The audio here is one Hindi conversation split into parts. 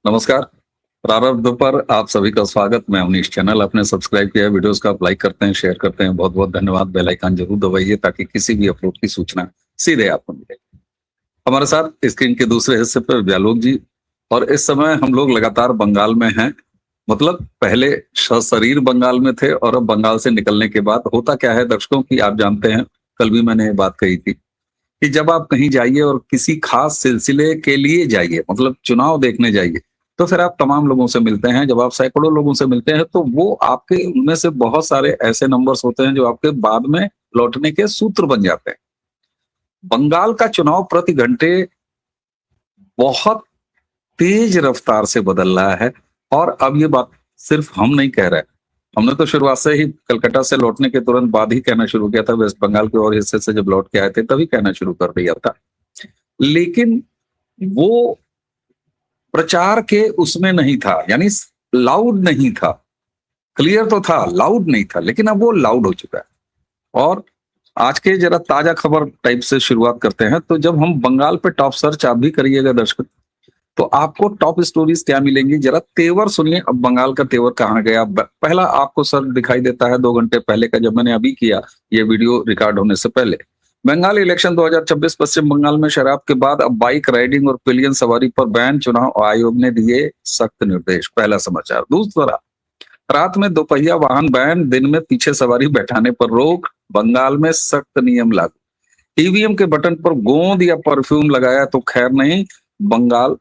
नमस्कार। प्रारब्ध पर आप सभी का स्वागत। मैं अवनीश। चैनल आपने सब्सक्राइब किया है, वीडियोस को आप लाइक करते हैं, शेयर करते हैं, बहुत बहुत धन्यवाद। बेल आइकन जरूर दबाइए ताकि किसी भी अपलोड की सूचना सीधे आपको मिले। हमारे साथ स्क्रीन के दूसरे हिस्से पर व्यालोक जी। और इस समय हम लोग लगातार बंगाल में हैं। मतलब पहले सशरीर बंगाल में थे और अब बंगाल से निकलने के बाद होता क्या है दर्शकों की आप जानते हैं। कल भी मैंने ये बात कही थी कि जब आप कहीं जाइए और किसी खास सिलसिले के लिए जाइए, मतलब चुनाव देखने जाइए, तो फिर आप तमाम लोगों से मिलते हैं। जब आप सैकड़ों लोगों से मिलते हैं तो वो आपके उनमें से बहुत सारे ऐसे नंबर्स होते हैं जो आपके बाद में लौटने के सूत्र बन जाते हैं। बंगाल का चुनाव प्रति घंटे बहुत तेज रफ्तार से बदल रहा है। और अब ये बात सिर्फ हम नहीं कह रहे। हमने तो शुरुआत से ही कलकत्ता से लौटने के तुरंत बाद ही कहना शुरू किया था, वेस्ट बंगाल के और हिस्से से जब लौट के आए थे तभी कहना शुरू कर दिया था। लेकिन वो प्रचार के उसमें नहीं था, यानी लाउड नहीं था। क्लियर तो था, लाउड नहीं था, लेकिन अब वो लाउड हो चुका है। और आज के जरा ताजा खबर टाइप से शुरुआत करते हैं। तो जब हम बंगाल पे टॉप सर्च आप भी करिएगा दर्शक, तो आपको टॉप स्टोरीज क्या मिलेंगी जरा तेवर सुनिए। अब बंगाल का तेवर कहाँ गया। पहला आपको सर दिखाई देता है 2 घंटे पहले का, जब मैंने अभी किया ये वीडियो रिकॉर्ड होने से पहले। बंगाल इलेक्शन 2026, पश्चिम बंगाल में शराब के बाद अब बाइक राइडिंग और पिलियन सवारी पर बैन, चुनाव आयोग ने दिए सख्त निर्देश। पहला समाचार। दूसरा, रात में दोपहिया वाहन बैन, दिन में पीछे सवारी बैठाने पर रोक, बंगाल में सख्त नियम लागू। ईवीएम के बटन पर गोंद या परफ्यूम लगाया तो खैर नहीं, बंगाल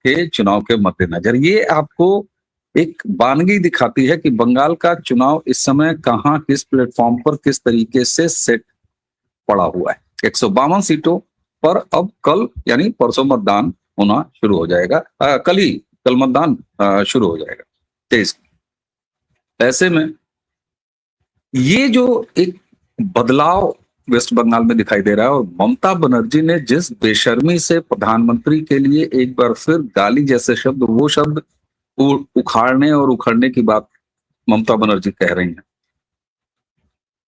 के चुनाव के मद्देनजर। ये आपको एक बानगी दिखाती है कि बंगाल का चुनाव इस समय कहां, किस प्लेटफॉर्म पर, किस तरीके से सेट पड़ा हुआ है। 152 सीटों पर अब कल यानी परसों मतदान होना शुरू हो जाएगा। कल मतदान शुरू हो जाएगा 23। ऐसे में ये जो एक बदलाव वेस्ट बंगाल में दिखाई दे रहा है, और ममता बनर्जी ने जिस बेशर्मी से प्रधानमंत्री के लिए एक बार फिर गाली जैसे शब्द, वो शब्द उखाड़ने और उखड़ने की बात ममता बनर्जी कह रही हैं।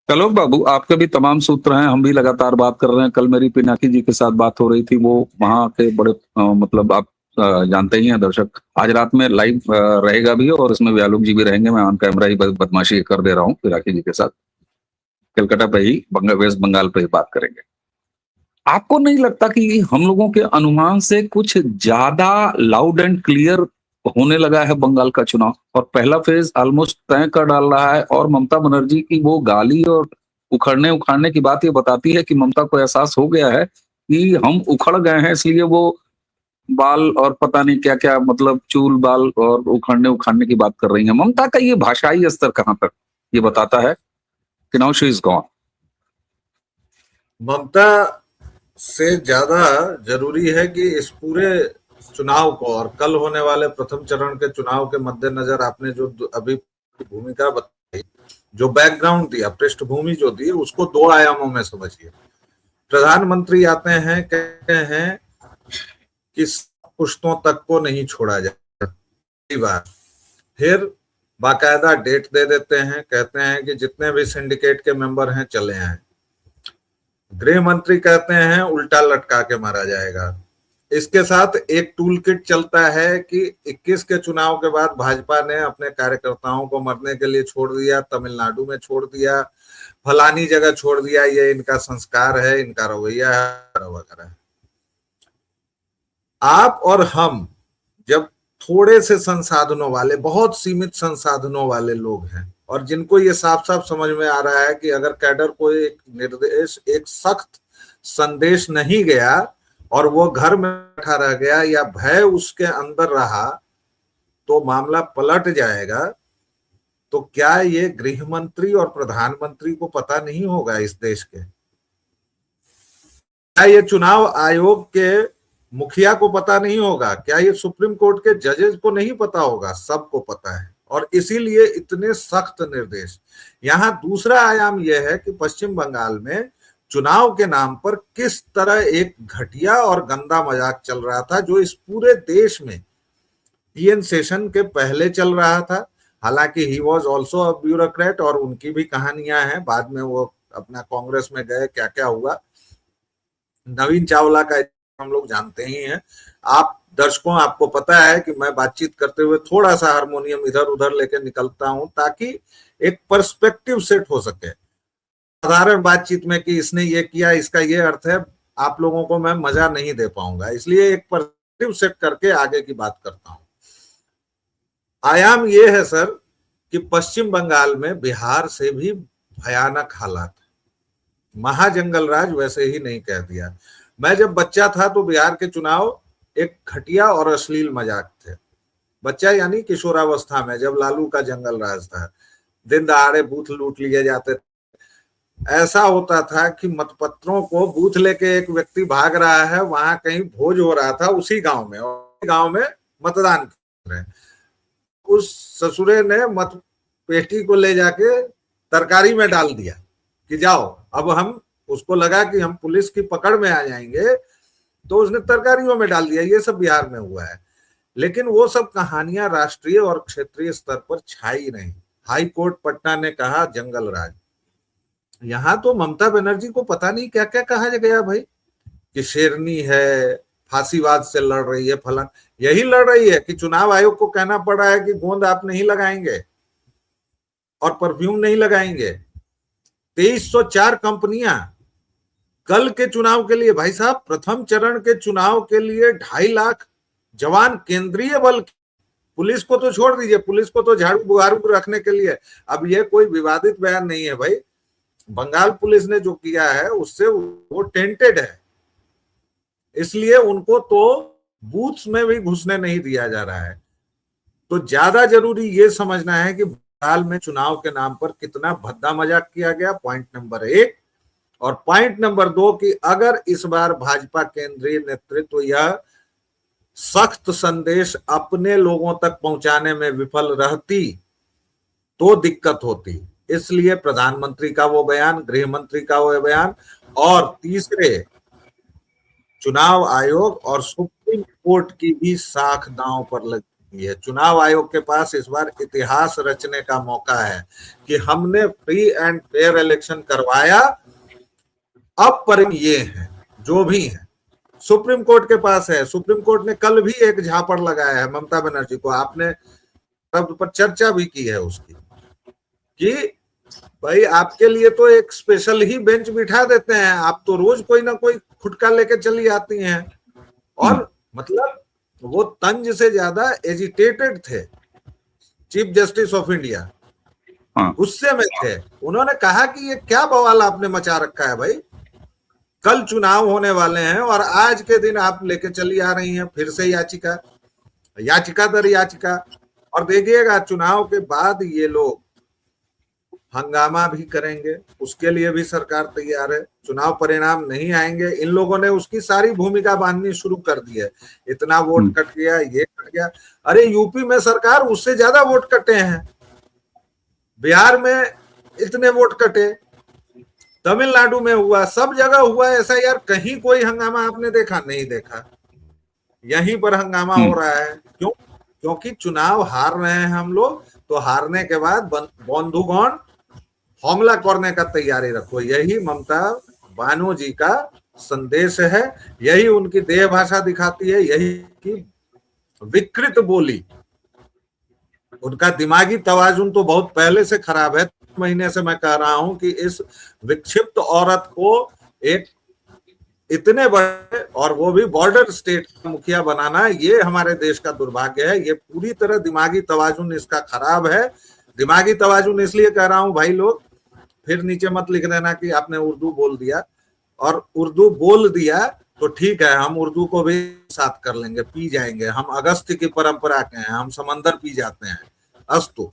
कलोक बाबू, आपके भी तमाम सूत्र हैं, हम भी लगातार बात कर रहे हैं। कल मेरी पिनाकी जी के साथ बात हो रही थी, वो वहां के बड़े मतलब आप जानते ही हैं दर्शक, आज रात में लाइव रहेगा भी और इसमें व्यालोक जी भी रहेंगे। मैं ऑन कैमरा ही बदमाशी कर दे रहा हूँ पिनाकी जी के साथ। कलकत्ता पे ही वेस्ट बंगाल पे ही बात करेंगे। आपको नहीं लगता कि हम लोगों के अनुमान से कुछ ज्यादा लाउड एंड क्लियर होने लगा है बंगाल का चुनाव, और पहला फेज ऑलमोस्ट तय कर डाल रहा है। और ममता बनर्जी की वो गाली और उखड़ने उखाड़ने की बात ये बताती है कि ममता को एहसास हो गया है कि हम उखड़ गए हैं, इसलिए वो बाल और पता नहीं क्या क्या, मतलब चूल बाल और उखड़ने उखाड़ने की बात कर रही है। ममता का ये भाषाई स्तर कहाँ तक ये बताता है कि नाउ शी इज गॉन। ममता से ज्यादा जरूरी है कि इस पूरे चुनाव को और कल होने वाले प्रथम चरण के चुनाव के मद्देनजर आपने जो अभी भूमिका बताई, जो बैकग्राउंड दिया, पृष्ठभूमि जो दी, उसको 2 आयामों में समझिए। प्रधानमंत्री आते हैं, कहते हैं कि पुश्तों तक को नहीं छोड़ा जाए बार, फिर बाकायदा डेट दे देते हैं, कहते हैं कि जितने भी सिंडिकेट के मेंबर हैं चले आए। गृह मंत्री कहते हैं उल्टा लटका के मारा जाएगा। इसके साथ एक टूल किट चलता है कि 21 के चुनाव के बाद भाजपा ने अपने कार्यकर्ताओं को मरने के लिए छोड़ दिया, तमिलनाडु में छोड़ दिया, फलानी जगह छोड़ दिया, ये इनका संस्कार है, इनका रवैया है वगैरह। आप और हम जब थोड़े से संसाधनों वाले, बहुत सीमित संसाधनों वाले लोग हैं, और जिनको ये साफ साफ समझ में आ रहा है कि अगर कैडर को एक निर्देश, एक सख्त संदेश नहीं गया और वो घर में बैठा रह गया या भय उसके अंदर रहा तो मामला पलट जाएगा, तो क्या ये गृह मंत्री और प्रधानमंत्री को पता नहीं होगा इस देश के? क्या ये चुनाव आयोग के मुखिया को पता नहीं होगा? क्या ये सुप्रीम कोर्ट के जजेस को नहीं पता होगा? सबको पता है, और इसीलिए इतने सख्त निर्देश। यहाँ दूसरा आयाम यह है कि पश्चिम बंगाल में चुनाव के नाम पर किस तरह एक घटिया और गंदा मजाक चल रहा था, जो इस पूरे देश में पीएन सेशन के पहले चल रहा था। हालांकि he was also a bureaucrat, और उनकी भी कहानियां हैं, बाद में वो अपना कांग्रेस में गए, क्या क्या हुआ। नवीन चावला का हम लोग जानते ही हैं। आप दर्शकों, आपको पता है कि मैं बातचीत करते हुए थोड़ा सा हारमोनियम इधर उधर लेके निकलता हूं ताकि एक पर्सपेक्टिव सेट हो सके। साधारण बातचीत में कि इसने ये किया, इसका ये अर्थ है, आप लोगों को मैं मजा नहीं दे पाऊंगा, इसलिए एक पर्सपेक्टिव सेट करके आगे की बात करता हूं। आयाम ये है सर कि पश्चिम बंगाल में बिहार से भी भयानक हालात, महाजंगल राज वैसे ही नहीं कह दिया। मैं जब बच्चा था तो बिहार के चुनाव एक घटिया और अश्लील मजाक थे। बच्चा यानी किशोरावस्था में, जब लालू का जंगल राज था, दिन दहाड़े बूथ लूट लिए जाते थे। ऐसा होता था कि मतपत्रों को बूथ लेके एक व्यक्ति भाग रहा है, वहां कहीं भोज हो रहा था उसी गांव में, और गांव में मतदान कर रहे हैं। उस ससुरे ने मत पेटी को ले जाके तरकारी में डाल दिया कि जाओ, अब हम, उसको लगा कि हम पुलिस की पकड़ में आ जाएंगे, तो उसने तरकारियों में डाल दिया। ये सब बिहार में हुआ है। लेकिन वो सब कहानियां राष्ट्रीय और क्षेत्रीय स्तर पर छाई नहीं। हाई कोर्ट पटना ने कहा जंगल राज। यहां तो ममता बनर्जी को पता नहीं क्या क्या कहा गया भाई, कि शेरनी है, फांसीवाद से लड़ रही है, फलन। यही लड़ रही है कि चुनाव आयोग को कहना पड़ा है कि गोंद आप नहीं लगाएंगे और परफ्यूम नहीं लगाएंगे। 2304 कंपनियां कल के चुनाव के लिए, भाई साहब, प्रथम चरण के चुनाव के लिए 2.5 लाख जवान केंद्रीय बल, पुलिस को तो छोड़ दीजिए, पुलिस को तो झाड़ू बुहारू रखने के लिए। अब ये कोई विवादित बयान नहीं है भाई, बंगाल पुलिस ने जो किया है उससे वो टेंटेड है, इसलिए उनको तो बूथ्स में भी घुसने नहीं दिया जा रहा है। तो ज्यादा जरूरी ये समझना है कि बंगाल में चुनाव के नाम पर कितना भद्दा मजाक किया गया, पॉइंट नंबर 1। और पॉइंट नंबर 2 कि अगर इस बार भाजपा केंद्रीय नेतृत्व यह सख्त संदेश अपने लोगों तक पहुंचाने में विफल रहती तो दिक्कत होती। इसलिए प्रधानमंत्री का वो बयान, गृह मंत्री का वो बयान, और तीसरे चुनाव आयोग और सुप्रीम कोर्ट की भी साख दांव पर लगी है। चुनाव आयोग के पास इस बार इतिहास रचने का मौका है कि हमने फ्री एंड फेयर इलेक्शन करवाया, अब परिणाम ये है जो भी है। सुप्रीम कोर्ट के पास है, सुप्रीम कोर्ट ने कल भी एक झापड़ लगाया है ममता बनर्जी को, आपने पर चर्चा भी की है उसकी, कि भाई आपके लिए तो एक स्पेशल ही बेंच बिठा देते हैं, आप तो रोज कोई ना कोई खुटका लेके चली आती हैं। और मतलब वो तंज से ज्यादा एजिटेटेड थे चीफ जस्टिस ऑफ इंडिया, गुस्से में थे। उन्होंने कहा कि ये क्या बवाल आपने मचा रखा है भाई, कल चुनाव होने वाले हैं और आज के दिन आप लेके चली आ रही हैं फिर से याचिका, याचिका दर याचिका। और देखिएगा चुनाव के बाद ये लोग हंगामा भी करेंगे, उसके लिए भी सरकार तैयार है। चुनाव परिणाम नहीं आएंगे, इन लोगों ने उसकी सारी भूमिका बांधनी शुरू कर दी है। इतना वोट कट गया, ये कट गया। अरे यूपी में सरकार उससे ज्यादा वोट कटे हैं, बिहार में इतने वोट कटे, तमिलनाडु में हुआ, सब जगह हुआ ऐसा यार। कहीं कोई हंगामा आपने देखा? नहीं देखा। यहीं पर हंगामा हो रहा है। क्यों? क्योंकि चुनाव हार रहे हैं हम लोग, तो हारने के बाद बंधुगण हमला करने का तैयारी रखो। यही ममता बानर्जी का संदेश है, यही उनकी देह भाषा दिखाती है, यही की विकृत बोली। उनका दिमागी तवाजुन तो बहुत पहले से खराब है। महीने से मैं कह रहा हूं कि इस विक्षिप्त औरत को एक इतने बड़े और वो भी बॉर्डर स्टेट का मुखिया बनाना, ये हमारे देश का दुर्भाग्य है। ये पूरी तरह दिमागी तवाजुन इसका खराब है। दिमागी तवाजुन इसलिए कह रहा हूं भाई लोग, फिर नीचे मत लिख देना कि आपने उर्दू बोल दिया। और उर्दू बोल दिया तो ठीक है, हम उर्दू को भी साथ कर लेंगे, पी जाएंगे। हम अगस्त्य की परंपरा के हैं, हम समंदर पी जाते हैं। अस्तु,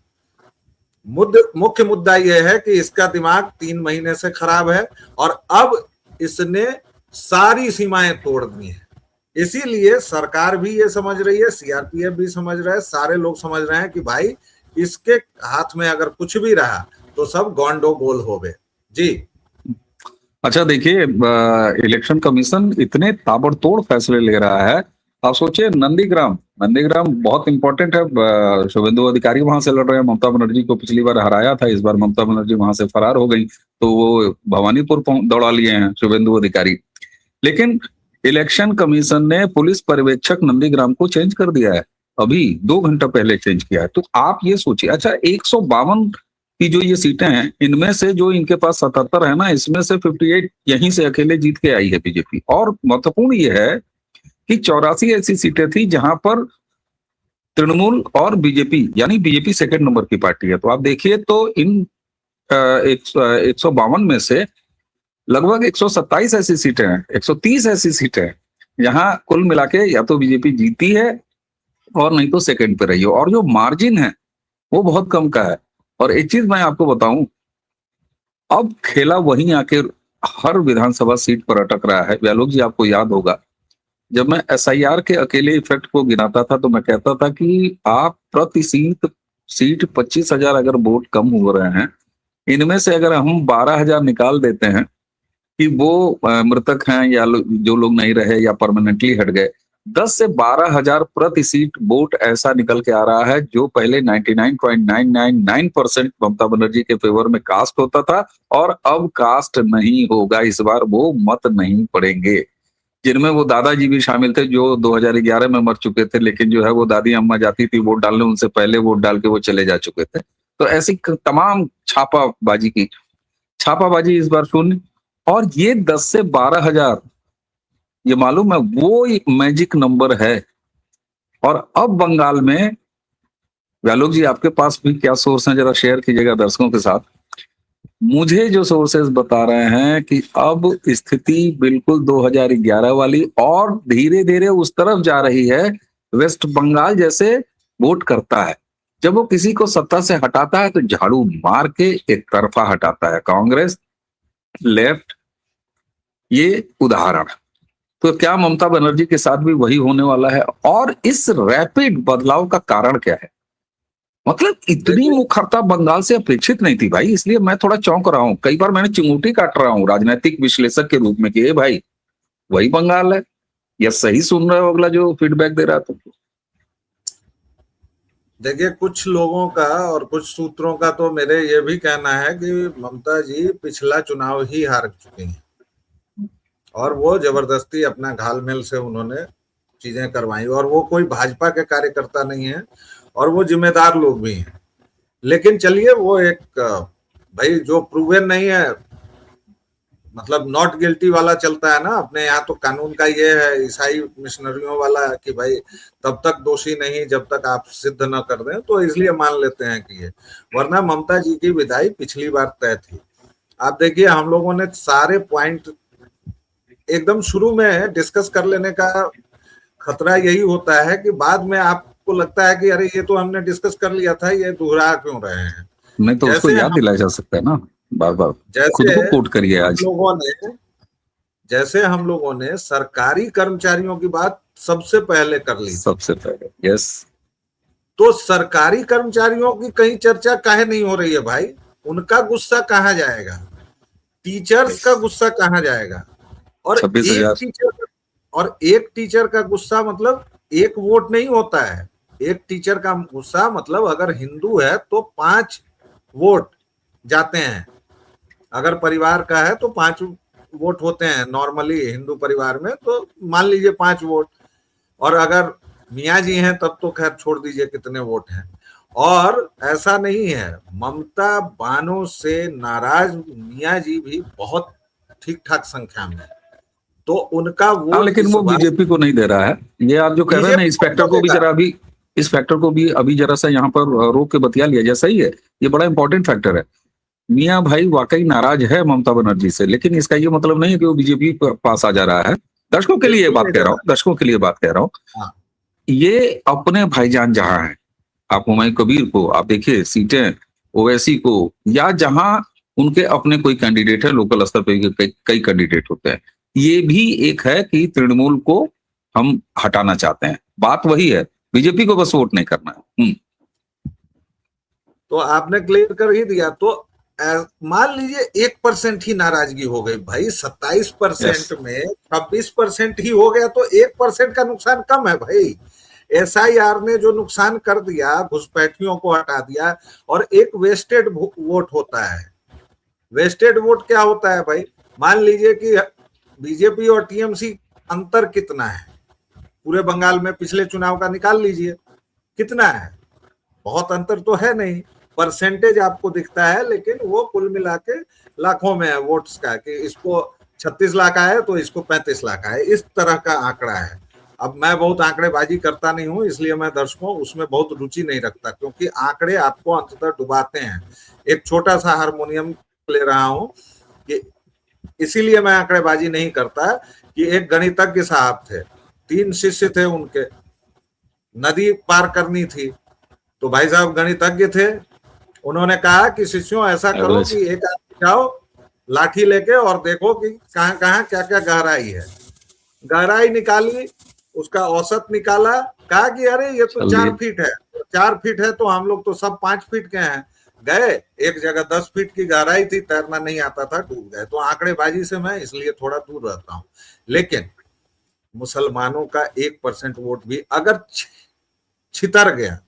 मुख्य मुद्दा यह है कि इसका दिमाग 3 महीने से खराब है और अब इसने सारी सीमाएं तोड़ दी हैं। इसीलिए सरकार भी ये समझ रही है, सीआरपीएफ भी समझ रहा है, सारे लोग समझ रहे हैं कि भाई इसके हाथ में अगर कुछ भी रहा तो सब गोंडोगोल हो गए। जी अच्छा, देखिए, इलेक्शन कमीशन इतने ताबड़तोड़ फैसले ले रहा है। आप सोचिए, नंदीग्राम बहुत इंपॉर्टेंट है। शुभेंदु अधिकारी वहां से लड़ रहे हैं, ममता बनर्जी को पिछली बार हराया था, इस बार ममता बनर्जी वहां से फरार हो गई, तो वो भवानीपुर दौड़ा लिए हैं शुभेंदु अधिकारी। लेकिन इलेक्शन कमीशन ने पुलिस पर्यवेक्षक नंदीग्राम को चेंज कर दिया है, अभी 2 घंटा पहले चेंज किया है। तो आप ये सोचिए, अच्छा 152 की जो ये सीटें हैं, इनमें से जो इनके पास 77 है ना, इसमें से 58 यहीं से अकेले जीत के आई है बीजेपी। और महत्वपूर्ण ये है कि 84 ऐसी सीटें थी जहां पर तृणमूल और बीजेपी, यानी बीजेपी सेकंड नंबर की पार्टी है। तो आप देखिए, तो इन 152 में से लगभग 127 ऐसी सीटें हैं, 130 ऐसी सीटें हैं जहां कुल मिला के या तो बीजेपी जीती है और नहीं तो सेकंड पे रही हो। और जो मार्जिन है वो बहुत कम का है। और एक चीज मैं आपको बताऊं, अब खेला वहीं आके हर विधानसभा सीट पर अटक रहा है। व्यालोक जी, आपको याद होगा, जब मैं एसआईआर के अकेले इफेक्ट को गिनाता था तो मैं कहता था कि आप प्रति सीट 25,000 अगर वोट कम हो रहे हैं, इनमें से अगर हम 12,000 निकाल देते हैं कि वो मृतक हैं या जो लोग नहीं रहे या परमानेंटली हट गए, 10 से 12,000 प्रति सीट वोट ऐसा निकल के आ रहा है जो पहले 99.999% ममता बनर्जी के फेवर में कास्ट होता था, और अब कास्ट नहीं होगा। इस बार वो मत नहीं पड़ेंगे, जिनमें वो दादाजी भी शामिल थे जो 2011 में मर चुके थे, लेकिन जो है वो दादी अम्मा जाती थी वोट डालने, उनसे पहले वोट डाल के वो चले जा चुके थे। तो ऐसी तमाम छापाबाजी इस बार शून्य। और ये 10 से 12,000, ये मालूम है वो मैजिक नंबर है। और अब बंगाल में, व्यालोक जी आपके पास भी क्या सोर्स हैं, जरा शेयर कीजिएगा दर्शकों के साथ। मुझे जो सोर्सेस बता रहे हैं कि अब स्थिति बिल्कुल 2011 वाली और धीरे धीरे उस तरफ जा रही है। वेस्ट बंगाल जैसे वोट करता है, जब वो किसी को सत्ता से हटाता है तो झाड़ू मार के एक तरफा हटाता है, कांग्रेस लेफ्ट, ये उदाहरण है। तो क्या ममता बनर्जी के साथ भी वही होने वाला है? और इस रैपिड बदलाव का कारण क्या है? मतलब इतनी मुखरता बंगाल से अपेक्षित नहीं थी भाई, इसलिए मैं थोड़ा चौंक रहा हूं। कई बार मैंने चिंगूटी काट रहा हूं राजनीतिक विश्लेषक के रूप में कि भाई वही बंगाल है, या सही सुन रहे हो अगला जो फीडबैक दे रहा था? देखिए, कुछ लोगों का और कुछ सूत्रों का तो मेरे ये भी कहना है कि ममता जी पिछला चुनाव ही हार चुकी हैं और वो जबरदस्ती अपना घालमेल से उन्होंने चीजें करवाई, और वो कोई भाजपा के कार्यकर्ता नहीं है और वो जिम्मेदार लोग भी हैं। लेकिन चलिए, वो एक भाई जो प्रूवन नहीं है, मतलब नॉट गिल्टी वाला चलता है ना अपने यहाँ, तो कानून का ये है ईसाई मिशनरियों वाला कि भाई तब तक दोषी नहीं जब तक आप सिद्ध न कर दें, तो इसलिए मान लेते हैं कि ये, वरना ममता जी की विदाई पिछली बार तय थी। आप देखिए, हम लोगों ने सारे पॉइंट एकदम शुरू में डिस्कस कर लेने का खतरा यही होता है कि बाद में आपको लगता है कि अरे ये तो हमने डिस्कस कर लिया था, ये दोहरा क्यों रहे हैं। नहीं तो उसको याद दिलाया जा सकता है ना बार बार, खुद को कोट करिए। आज जैसे हम लोगों ने सरकारी कर्मचारियों की बात सबसे पहले कर ली, सबसे पहले, यस, तो सरकारी कर्मचारियों की कहीं चर्चा काहे नहीं हो रही है भाई? उनका गुस्सा कहाँ जाएगा? टीचर्स का गुस्सा कहाँ जाएगा? और 26,000 एक टीचर का गुस्सा मतलब एक वोट नहीं होता है। एक टीचर का गुस्सा मतलब अगर हिंदू है तो 5 वोट जाते हैं, अगर परिवार का है तो 5 वोट होते हैं नॉर्मली हिंदू परिवार में, तो मान लीजिए 5 वोट, और अगर मियाँ जी हैं तब तो खैर छोड़ दीजिए कितने वोट हैं। और ऐसा नहीं है, ममता बानों से नाराज मियाँ जी भी बहुत ठीक ठाक संख्या में, तो उनका वोट, लेकिन वो बीजेपी को नहीं दे रहा है। ये आप जो कह रहे हैं ना, इस फैक्टर को भी जरा अभी, इस फैक्टर को भी अभी जरा सा यहाँ पर रोक के बतिया लिया जाए, सही है, ये बड़ा इंपॉर्टेंट फैक्टर है। मियाँ भाई वाकई नाराज है ममता बनर्जी से, लेकिन इसका ये मतलब नहीं है कि वो बीजेपी पास आ जा रहा है। दर्शकों के लिए बात कह रहा हूँ, दर्शकों के लिए बात कह रहा हूँ। ये अपने भाईजान जहां है, आप हुमायूं कबीर को आप देखिए, सीटें ओवैसी को, या जहां उनके अपने कोई कैंडिडेट है, लोकल स्तर पे कई कैंडिडेट होते हैं, ये भी एक है कि तृणमूल को हम हटाना चाहते हैं। बात वही है, बीजेपी को बस वोट नहीं करना है। तो आपने क्लियर कर ही दिया। तो मान लीजिए 1% ही नाराजगी हो गई भाई, 27% में 26% ही हो गया, तो 1% का नुकसान कम है भाई। एसआईआर ने जो नुकसान कर दिया, घुसपैठियों को हटा दिया, और एक वेस्टेड वोट होता है। वेस्टेड वोट क्या होता है भाई? मान लीजिए कि बीजेपी और टीएमसी अंतर कितना है पूरे बंगाल में, पिछले चुनाव का निकाल लीजिए कितना है। बहुत अंतर तो है नहीं, परसेंटेज आपको दिखता है, लेकिन वो कुल मिला के लाखों में है वोट्स का, कि इसको 36 लाख आए तो इसको 35 लाख आए, इस तरह का आंकड़ा है। अब मैं बहुत आंकड़ेबाजी करता नहीं हूं, इसलिए मैं दर्शकों उसमें बहुत रुचि नहीं रखता, क्योंकि आंकड़े आपको अंततः डुबाते हैं। एक छोटा सा हारमोनियम ले रहा हूं कि इसीलिए मैं आंकड़ेबाजी नहीं करता, कि एक गणितज्ञ साहब थे, 3 शिष्य थे उनके, नदी पार करनी थी, तो भाई साहब गणितज्ञ थे, उन्होंने कहा कि शिष्यों ऐसा करो कि एक आदमी जाओ लाठी लेके और देखो कि कहाँ कहाँ क्या क्या गहराई है। गहराई निकाली, उसका औसत निकाला, कहा कि अरे ये तो 4 फीट है, 4 फीट है तो हम लोग तो सब 5 फीट के हैं। गए, एक जगह 10 फीट की गहराई थी, तैरना नहीं आता था, डूब गए। तो आंकड़ेबाजी से मैं इसलिए थोड़ा दूर रहता हूं। लेकिन मुसलमानों का 1% वोट भी अगर छितर गया,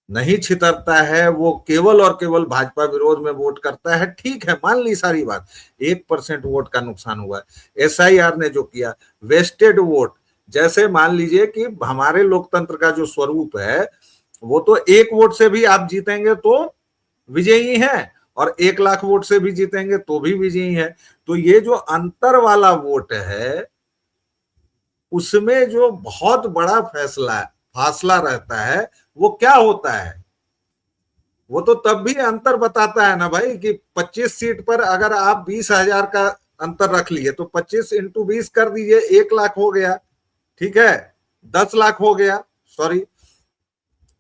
नहीं छितरता है, वो केवल और केवल भाजपा विरोध में वोट करता है, ठीक है, मान ली सारी बात, 1% वोट का नुकसान हुआ है। SIR ने जो किया, वेस्टेड वोट, जैसे मान लीजिए कि हमारे लोकतंत्र का जो स्वरूप है, वो तो 1 वोट से भी आप जीतेंगे तो विजयी है, और 1 लाख वोट से भी जीतेंगे तो भी विजयी है। तो ये जो अंतर वाला वोट है, उसमें जो बहुत बड़ा फासला रहता है, वो क्या होता है, वो तो तब भी अंतर बताता है ना भाई, कि 25 सीट पर अगर आप 20,000 का अंतर रख लिए, तो 25 इंटू 20 कर दीजिए, 1 लाख हो गया, ठीक है, 10 लाख हो गया, सॉरी।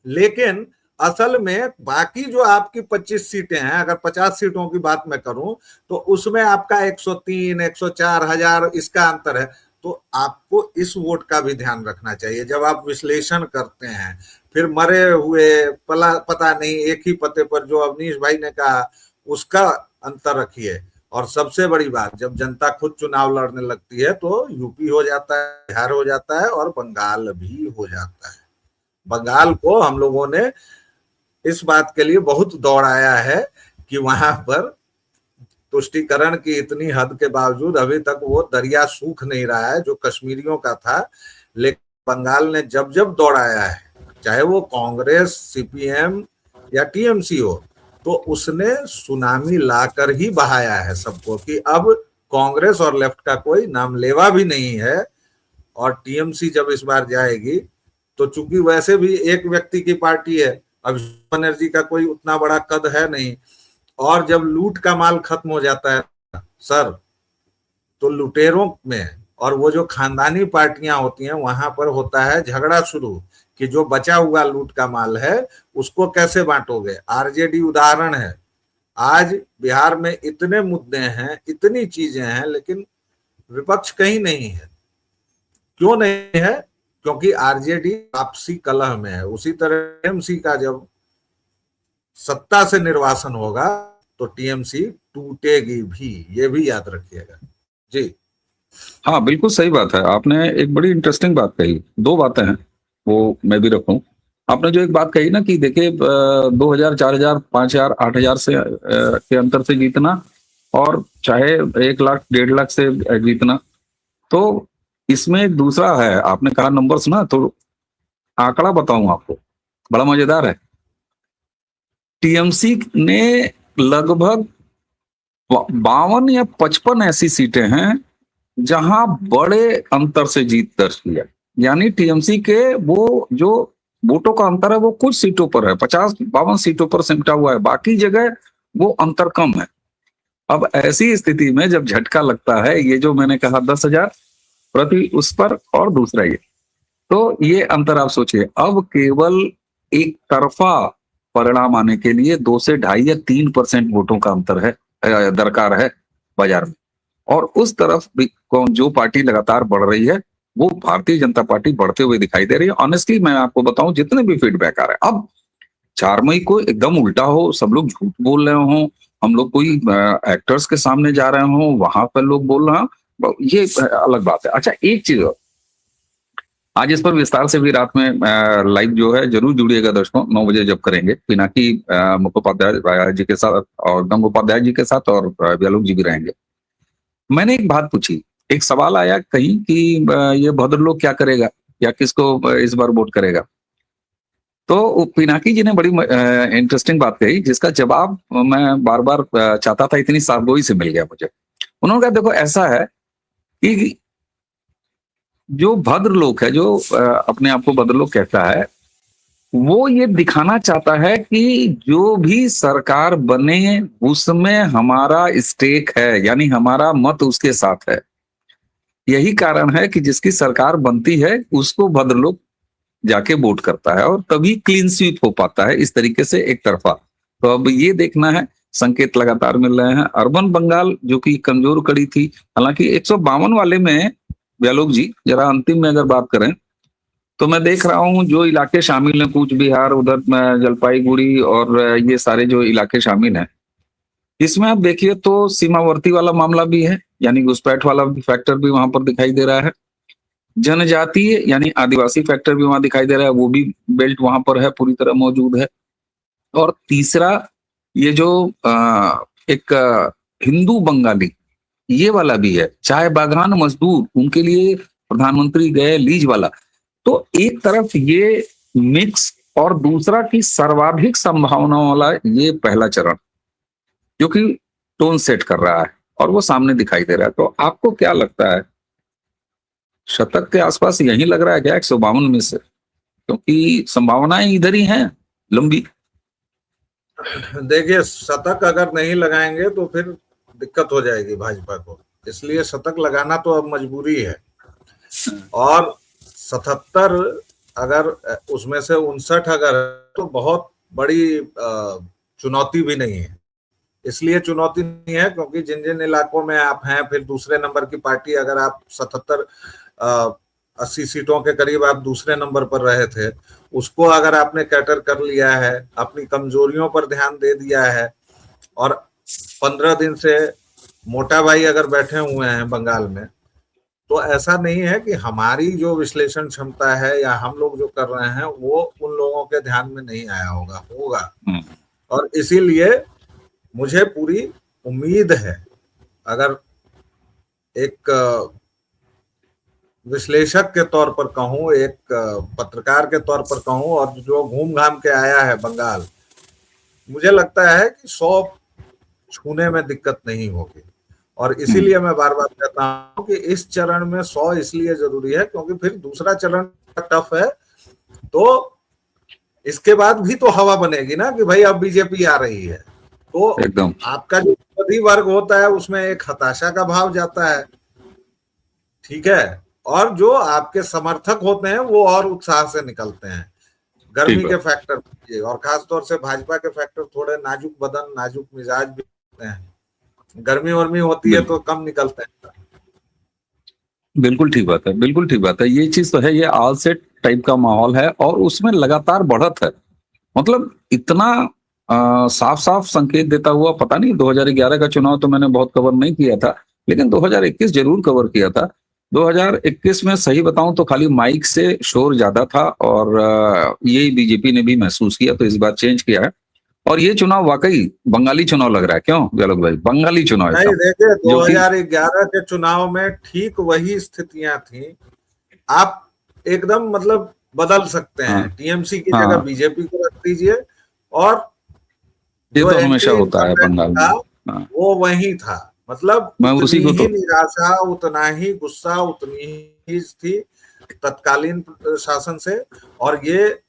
लेकिन असल में बाकी जो आपकी 25 सीटें हैं, अगर 50 सीटों की बात मैं करूं, तो उसमें आपका 103, 104 हजार इसका अंतर है। तो आपको इस वोट का भी ध्यान रखना चाहिए जब आप विश्लेषण करते हैं। फिर मरे हुए पता नहीं, एक ही पते पर, जो अवनीश भाई ने कहा, उसका अंतर रखिए। और सबसे बड़ी बात, जब जनता खुद चुनाव लड़ने लगती है तो यूपी हो जाता है, बिहार हो जाता है, और बंगाल भी हो जाता है। बंगाल को हम लोगों ने इस बात के लिए बहुत दौड़ाया है कि वहां पर तुष्टीकरण की इतनी हद के बावजूद अभी तक वो दरिया सूख नहीं रहा है जो कश्मीरियों का था। लेकिन बंगाल ने जब जब दौड़ाया है, चाहे वो कांग्रेस, CPM या TMC हो, तो उसने सुनामी लाकर ही बहाया है सबको, कि अब कांग्रेस और लेफ्ट का कोई नाम लेवा भी नहीं है। और TMC जब इस बार जाएगी, तो चूंकि वैसे भी एक व्यक्ति की पार्टी है, अभिषेक बनर्जी का कोई उतना बड़ा कद है नहीं, और जब लूट का माल खत्म हो जाता है सर, तो लुटेरों में और वो जो खानदानी पार्टियां होती हैं, वहां पर होता है झगड़ा शुरू, कि जो बचा हुआ लूट का माल है उसको कैसे बांटोगे। RJD उदाहरण है। आज बिहार में इतने मुद्दे हैं, इतनी चीजें हैं, लेकिन विपक्ष कहीं नहीं है। क्यों नहीं है? क्योंकि RJD आपसी कलह में है। उसी तरह TMC का जब सत्ता से निर्वासन होगा तो TMC टूटेगी भी, ये भी याद रखिएगा जी। हाँ, बिल्कुल सही बात है। आपने एक बड़ी इंटरेस्टिंग बात कही। 2 बातें हैं, वो मैं भी रखूं। आपने जो एक बात कही ना कि देखिए 2000, 4000, 5000, 8000 से के अंतर से जीतना, और चाहे 1 लाख, 1.5 लाख से जीतना, तो इसमें दूसरा है, आपने कहा नंबर्स ना, तो आंकड़ा बताऊं आपको, बड़ा मजेदार है। TMC ने लगभग 52 या 55 ऐसी सीटें हैं जहां बड़े अंतर से जीत दर्ज किया। यानी TMC के वो जो वोटों का अंतर है वो कुछ सीटों पर है, 50-52 सीटों पर सिमटा हुआ है, बाकी जगह वो अंतर कम है। अब ऐसी स्थिति में जब झटका लगता है, ये जो मैंने कहा 10,000 प्रति उस पर, और दूसरा ये, तो ये अंतर आप सोचिए, अब केवल एक तरफा परिणाम आने के लिए 2 से 2.5 या 3% वोटों का अंतर है, दरकार है बाजार में। और उस तरफ भी जो पार्टी लगातार बढ़ रही है, वो भारतीय जनता पार्टी बढ़ते हुए दिखाई दे रही है। ऑनेस्टली मैं आपको बताऊं, जितने भी फीडबैक आ रहे हैं, अब 4 मई को एकदम उल्टा हो, सब लोग झूठ बोल रहे हो, हम लोग कोई एक्टर्स के सामने जा रहे हो, वहां पर लोग बोल रहे हैं, ये अलग बात है। अच्छा, एक चीज, आज इस पर विस्तार से भी रात में लाइव जो है जरूर जुड़िएगा दर्शकों, 9 बजे जब करेंगे, पिनाकी मुखोपाध्याय जी के साथ और गंगोपाध्याय जी के साथ, और व्यालोक जी भी रहेंगे। मैंने एक बात पूछी एक सवाल आया कहीं कि ये भद्रलोक क्या करेगा या किसको इस बार वोट करेगा। तो पिनाकी जी ने बड़ी इंटरेस्टिंग बात कही, जिसका जवाब मैं बार बार चाहता था, इतनी साफगोई से मिल गया मुझे। उन्होंने कहा देखो ऐसा है कि जो भद्रलोक है, जो अपने आप को भद्रलोक कहता है, वो ये दिखाना चाहता है कि जो भी सरकार बने उसमें हमारा स्टेक है, यानी हमारा मत उसके साथ है। यही कारण है कि जिसकी सरकार बनती है उसको भद्रलोक जाके वोट करता है और तभी क्लीन स्वीप हो पाता है, इस तरीके से एक तरफा। तो अब ये देखना है, संकेत लगातार मिल रहे हैं। अर्बन बंगाल जो कि कमजोर कड़ी थी, हालांकि 152 वाले में व्यालोक जी जरा अंतिम में अगर बात करें तो मैं देख रहा हूं जो इलाके शामिल हैं, कूच बिहार, उधर जलपाईगुड़ी और ये सारे जो इलाके शामिल हैं, इसमें आप देखिए तो सीमावर्ती वाला मामला भी है, यानी घुसपैठ वाला फैक्टर भी वहां पर दिखाई दे रहा है। जनजातीय यानी आदिवासी फैक्टर भी वहां दिखाई दे रहा है, वो भी बेल्ट वहां पर है, पूरी तरह मौजूद है। और तीसरा ये जो एक हिंदू बंगाली ये वाला भी है, चाय बागान मजदूर उनके लिए प्रधानमंत्री गए लीज वाला। तो एक तरफ ये मिक्स और दूसरा की सर्वाधिक संभावनाओं वाला ये पहला चरण जो कि टोन सेट कर रहा है और वो सामने दिखाई दे रहा है। तो आपको क्या लगता है, शतक के आसपास यही लग रहा है क्या 152 में से, क्योंकि संभावनाएं इधर ही हैं लंबी। देखिए, शतक अगर नहीं लगाएंगे तो फिर दिक्कत हो जाएगी भाजपा को, इसलिए शतक लगाना तो अब मजबूरी है। और 77 अगर उसमें से 59 अगर तो बहुत बड़ी चुनौती भी नहीं है। इसलिए चुनौती नहीं है क्योंकि जिन जिन इलाकों में आप हैं, फिर दूसरे नंबर की पार्टी, अगर आप 77-80 सीटों के करीब आप दूसरे नंबर पर रहे थे, उसको अगर आपने कैटर कर लिया है, अपनी कमजोरियों पर ध्यान दे दिया है, और 15 दिन से मोटा भाई अगर बैठे हुए हैं बंगाल में, तो ऐसा नहीं है कि हमारी जो विश्लेषण क्षमता है या हम लोग जो कर रहे हैं वो उन लोगों के ध्यान में नहीं आया होगा। और इसीलिए मुझे पूरी उम्मीद है, अगर एक विश्लेषक के तौर पर कहूं, एक पत्रकार के तौर पर कहूं, और जो घूम घाम के आया है बंगाल, मुझे लगता है कि 100 छूने में दिक्कत नहीं होगी। और इसीलिए मैं बार बार कहता हूं कि इस चरण में 100 इसलिए जरूरी है क्योंकि फिर दूसरा चरण टफ है। तो इसके बाद भी तो हवा बनेगी ना कि भाई अब बीजेपी आ रही है, तो एकदम आपका जो विरोधी वर्ग होता है उसमें एक हताशा का भाव जाता है, ठीक है, और जो आपके समर्थक होते हैं वो और उत्साह से निकलते हैं। गर्मी के फैक्टर और खासतौर से भाजपा के फैक्टर थोड़े नाजुक बदन, नाजुक मिजाज भी होते हैं, गर्मी वर्मी होती है तो कम निकलते हैं। बिल्कुल ठीक बात है, बिल्कुल ठीक बात है। ये चीज तो है, ये ऑल सेट टाइप का माहौल है और उसमें लगातार बढ़त है। मतलब इतना साफ साफ संकेत देता हुआ, पता नहीं 2011 का चुनाव तो मैंने बहुत कवर नहीं किया था, लेकिन 2021 जरूर कवर किया था। 2021 में सही बताऊं तो खाली माइक से शोर ज्यादा था और यही बीजेपी ने भी महसूस किया, तो इस बार चेंज किया है। और ये चुनाव वाकई बंगाली चुनाव लग रहा है, क्यों व्यालोक भाई, बंगाली चुनाव है। नहीं, देखिए 2011 के चुनाव में ठीक वही स्थितियां थी। आप एकदम मतलब बदल सकते हैं, टीएमसी की जगह बीजेपी को रख दीजिए, और ये तो हमेशा होता है बंगाल में, वो वही था। मतलब मैं उसी को तो निराशा, उतना ही गुस्सा, उतनी ही थी तत्कालीन शासन से। और ये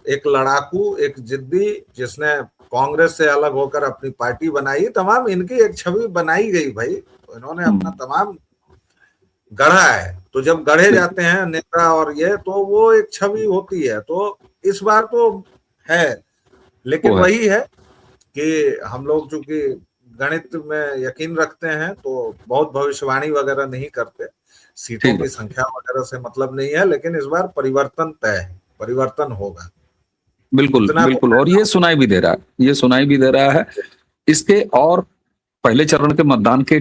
एक लड़ाकू, एक जिद्दी, जिसने कांग्रेस से अलग होकर अपनी पार्टी बनाई, तमाम इनकी एक छवि बनाई गई भाई, तो इन्होंने अपना तमाम गढ़ा है। तो जब गढ़े जाते हैं नेता और ये, तो वो एक छवि होती है। तो इस बार तो है, लेकिन वही है कि हम लोग चूंकि गणित में यकीन रखते हैं तो बहुत भविष्यवाणी वगैरह नहीं करते, सीटों की संख्या वगैरह से मतलब नहीं है, लेकिन इस बार परिवर्तन तय है, परिवर्तन होगा। बिल्कुल बिल्कुल। और ये सुनाई भी दे रहा है, ये सुनाई भी दे रहा है। इसके और पहले चरण के मतदान के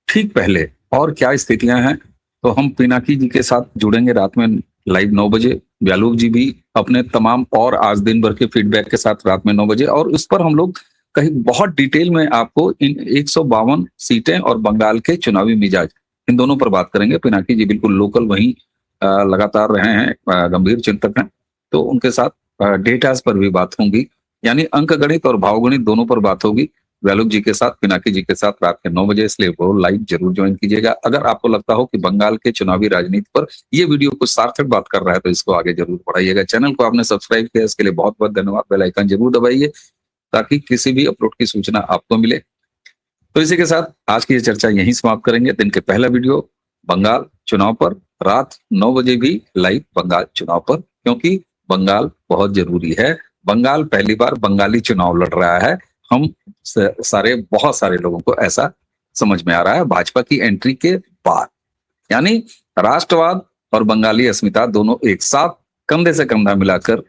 ठीक पहले और क्या स्थितियां हैं, तो हम पिनाकी जी के साथ जुड़ेंगे रात में लाइव 9 बजे, व्यालोक जी भी अपने तमाम और आज दिन भर के फीडबैक के साथ रात में 9 बजे, और उस पर हम लोग कहीं बहुत डिटेल में आपको इन 152 सीटें और बंगाल के चुनावी मिजाज इन दोनों पर बात करेंगे। पिनाकी जी बिल्कुल लोकल वहीं लगातार रहे हैं, गंभीर चिंतक हैं, तो उनके साथ डेटास पर भी बात होंगी, यानी अंक गणित और भावगणित दोनों पर बात होगी वैलोक जी के साथ, पिनाकी जी के साथ रात के 9 बजे, इसलिए वो लाइव जरूर ज्वाइन कीजिएगा। अगर आपको लगता हो कि बंगाल के चुनावी राजनीति पर ये वीडियो कुछ सार्थक बात कर रहा है तो इसको आगे जरूर बढ़ाइएगा। चैनल को आपने सब्सक्राइब किया, इसके लिए बहुत बहुत धन्यवाद। बेल आइकन जरूर दबाइए ताकि किसी भी अपलोड की सूचना आपको मिले। तो इसी के साथ आज की ये चर्चा यहीं समाप्त करेंगे। दिन के पहला वीडियो बंगाल चुनाव पर, रात 9 बजे भी लाइव बंगाल चुनाव पर, क्योंकि बंगाल बहुत जरूरी है। बंगाल पहली बार बंगाली चुनाव लड़ रहा है, हम बहुत सारे लोगों को ऐसा समझ में आ रहा है भाजपा की एंट्री के बाद। यानी राष्ट्रवाद और बंगाली अस्मिता दोनों एक साथ कंधे से कंधा मिलाकर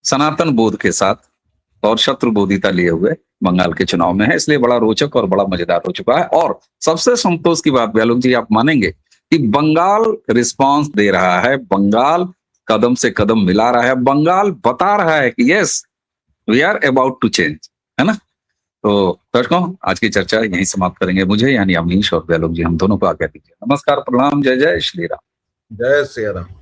सनातन बोध के साथ और शत्रु बोधिता लिए हुए बंगाल के चुनाव में है, इसलिए बड़ा रोचक और बड़ा मजेदार हो चुका है। और सबसे संतोष की बात वैलोक जी, आप मानेंगे कि बंगाल रिस्पांस दे रहा है, बंगाल कदम से कदम मिला रहा है, बंगाल बता रहा है कि yes we are about to change, है ना। तो दर्शकों, आज की चर्चा यहीं समाप्त करेंगे। मुझे यानी अवनीश और वैलोक जी, हम दोनों को आज्ञा दीजिए। नमस्कार, प्रणाम, जय जय श्री राम। जय श्री राम।